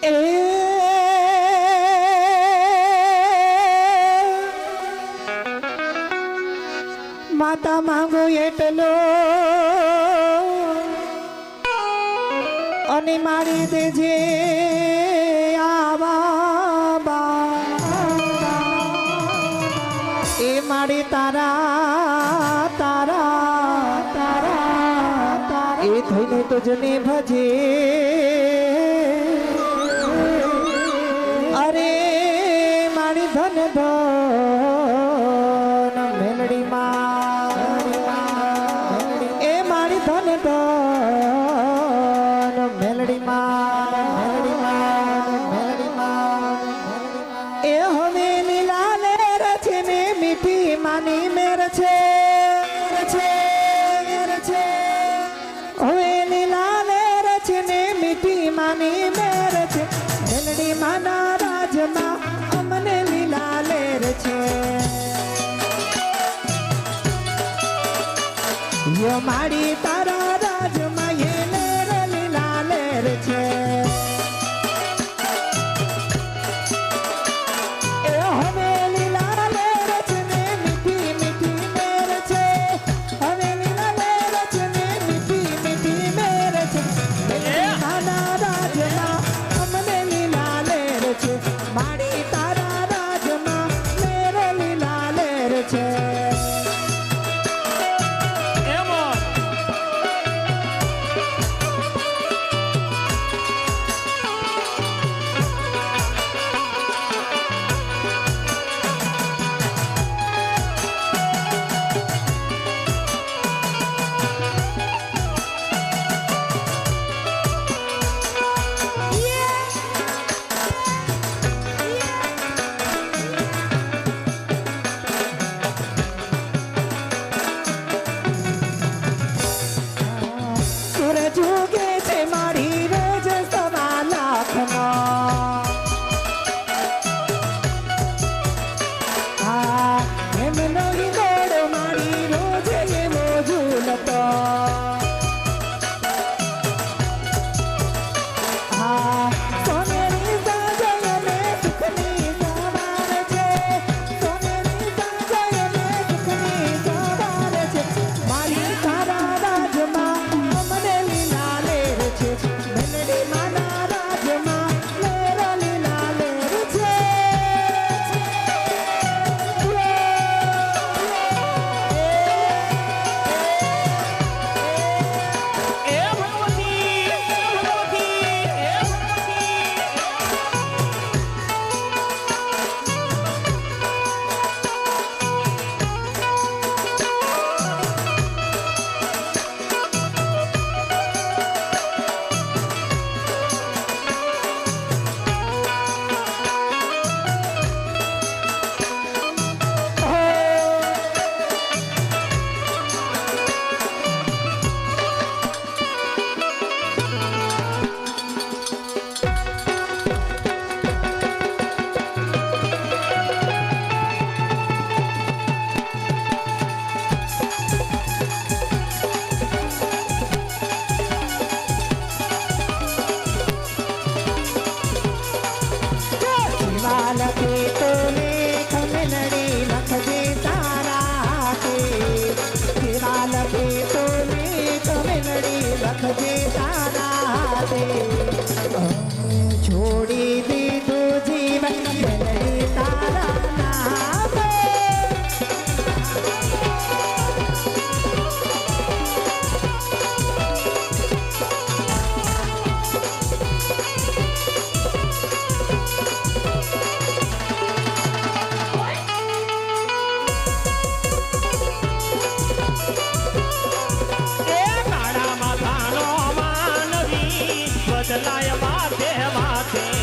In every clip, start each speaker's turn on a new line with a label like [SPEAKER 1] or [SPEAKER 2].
[SPEAKER 1] એ માતા માંગો એટલો અને મારી દેજે આવા એ મારી તારા તારા તારા તારા એ થઈને તુજને ભજે અરે મારી ધન ધન મેલડી માં એ મારી ધન ધન મેલડી માં એ હવે લીલા લેર છે ને મીઠી માની મેર છે હવે લીલા લેર છે ને મીઠી માની મેર છે મેલડી માના રાજમાં અમને લીલા લેર છે યો મારી તારા રાજમાં એ લેર લીલા લેર છે એ હવે લીલા લેર છે ને મીઠી મીઠી મેર છે હવે લીલા લેર છે ને મીઠી મીઠી મેર છે માના રાજમાં અમને લીલા લેર છે મારી તારા રાજમાં લેર લીલા લેર છે છોડી દીધું જીવન મેલડી તારા નામે
[SPEAKER 2] બદલાય માથે માથે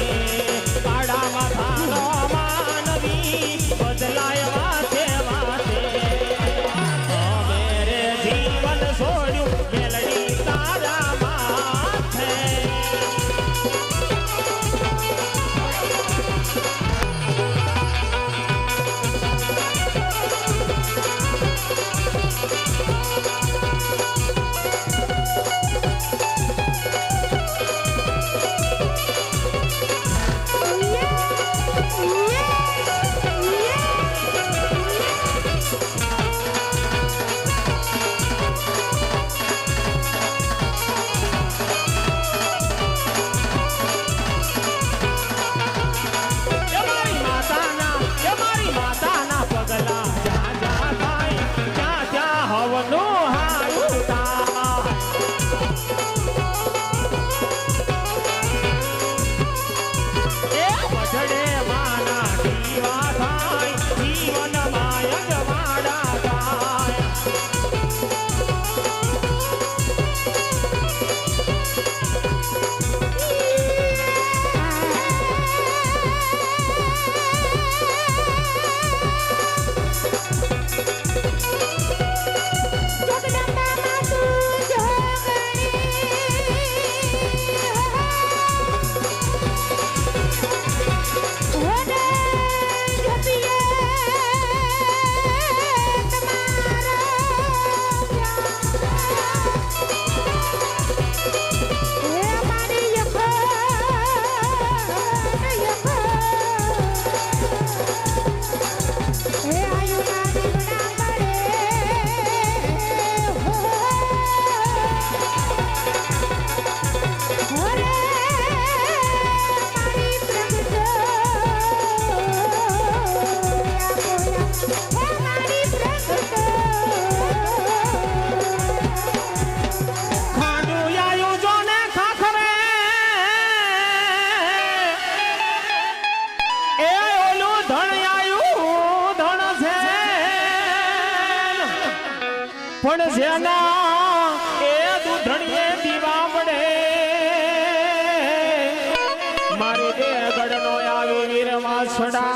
[SPEAKER 2] પણ જેના એ દૂધણીએ દીવા મળે મારી બે ગઢનો આવી વીર વાસડા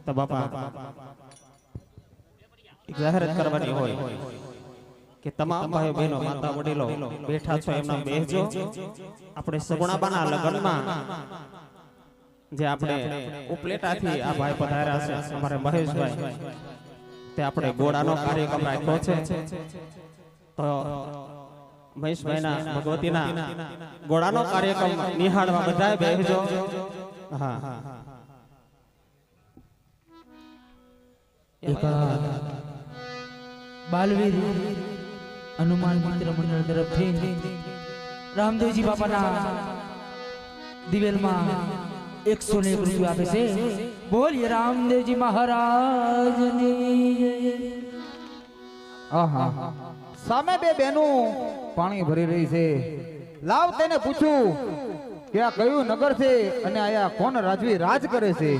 [SPEAKER 2] તો બાપા એક જાહેરાત કરવાની હોય કે તમામ ભાઈઓ બહેનો માતા વડીલો બેઠા છો એમના બેહજો આપણે સગુણાબાના લગ્નમાં જે આપણે ઉપલેટાથી આ ભાઈ પધાર્યા છે અમારે મહેશભાઈ તે આપણે ગોળાનો કાર્યક્રમ રાખ્યો છે તો મહેશભાઈના ભગવતીના ગોળાનો કાર્યક્રમ નિહાળવા બધાએ બેહજો હા
[SPEAKER 1] એક બાલવીર હનુમાન મિત્ર મંડળ તરફથી રામદેવજી બાપાના દિવેલમાં 101 રૂપિયા આપે છે. બોલીએ રામદેવજી મહારાજની.
[SPEAKER 3] આહા સામે બે બહેનું પાણી ભરી રહી છે. લાવ તેને પૂછું કે આ કયું નગર છે અને આયા કોણ રાજવી રાજ કરે છે.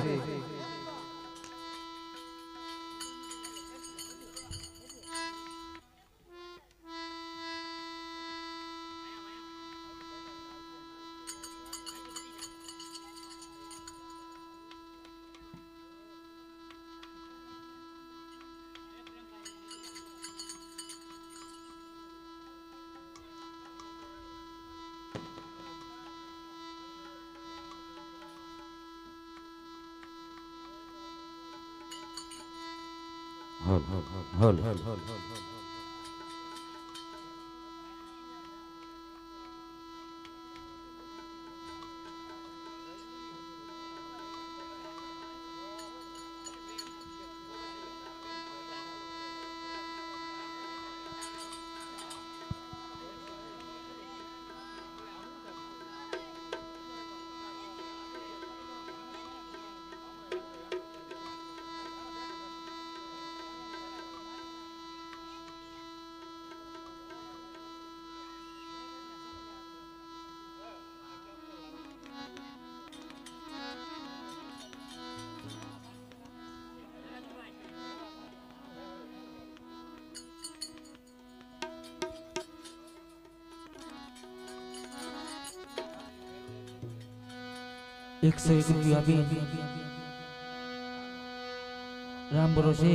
[SPEAKER 4] હલ
[SPEAKER 1] એકસો એક રૂપિયા આપી રામ ભરોસે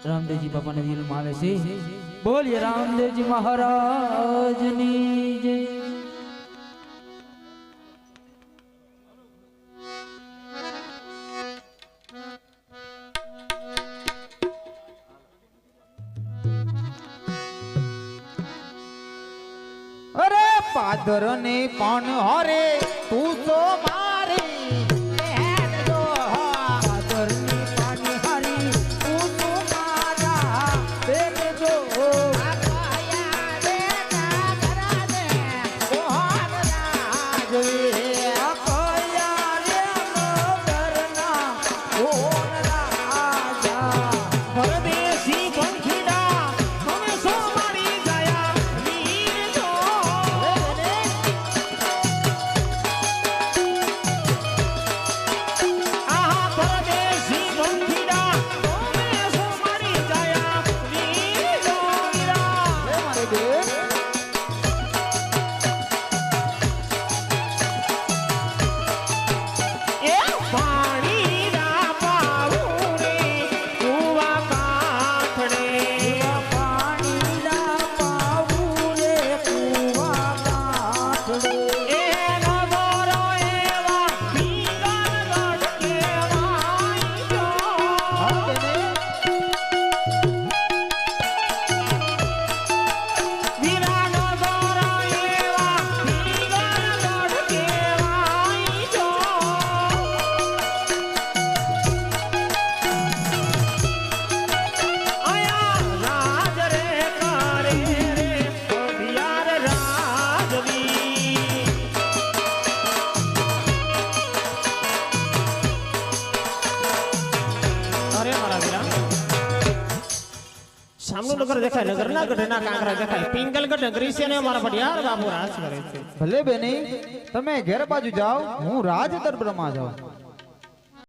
[SPEAKER 1] રામદેવજી બાપાને દિલમાં આવે છે. બોલીએ રામદેવજી મહારાજની જય.
[SPEAKER 3] અરે પાદરની પણ હરે તું તો મારી બહેન જો.
[SPEAKER 1] પાદરની પાની હારી તું તો મારા બેન જો.
[SPEAKER 3] આકાયા બેટા ઘરાને મોહન રાજવી.
[SPEAKER 1] આકાયા રે નગરના ઓન રાજા.
[SPEAKER 2] પરદેશી પંખીડા તમે સો મારી ગયા વીર જો સામનું નગર દેખાય, નગરના ગઢના કાંકરા દેખાય, પિંગલગઢ નગરી છે ને અમારા પડિયાર બાપુ રાજ કરે છે.
[SPEAKER 3] ભલે બેની તમે ઘેર બાજુ જાઓ, હું રાજ દરબારમાં જાઉં.